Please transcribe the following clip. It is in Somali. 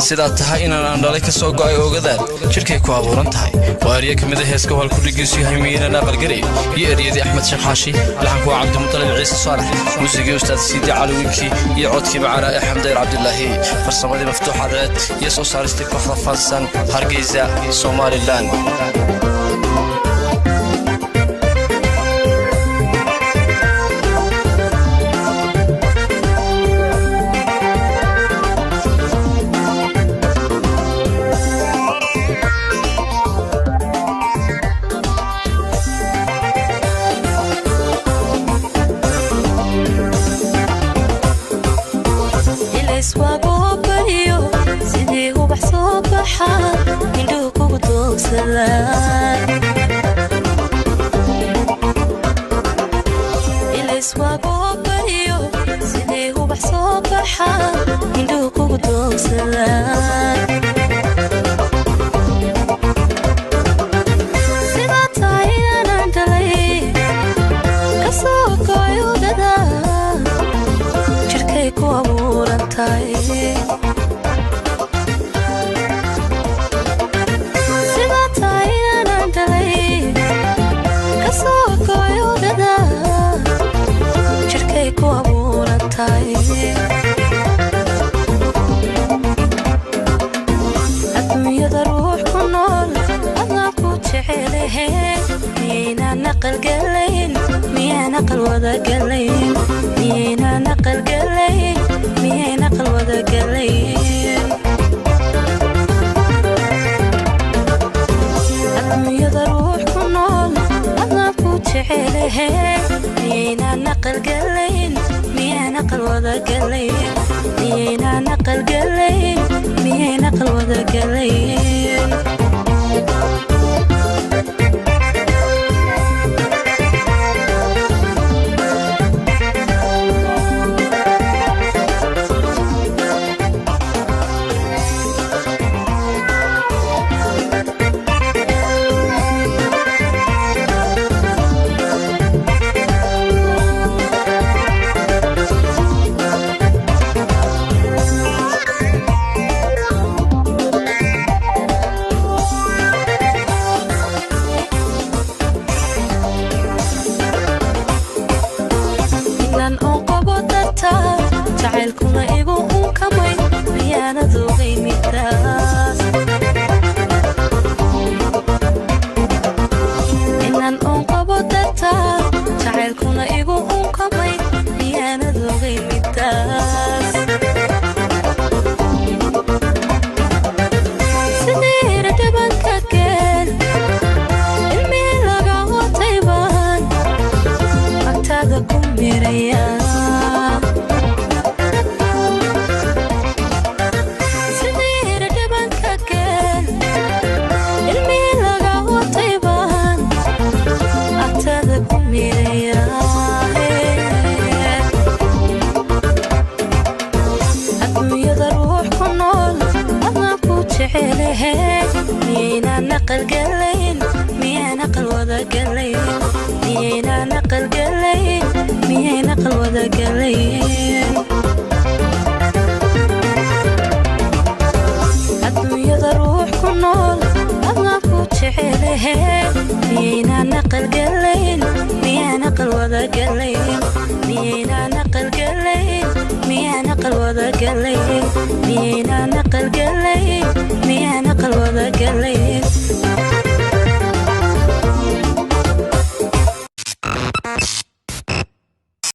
sida tahay inaan dhalay ka soo go'ay oogadaad jirkay ku abuuran tahay waariye kamid ah heeska wal ku dhigiisu yahay miina qalgari iyo eriyadii Axmed Sheekh Xaashi laxanku Cabdi Mutalib Ciise Saalax muusigii Ustaad Siidi Cali Winki iyo codkii Macara Axmed Abdullaahi farsamadii maftuuxadeed iyo soo saaristay kooxda Fansan Hargeysa Somaliland ميانا قل قلي ميانا قل وذا قلي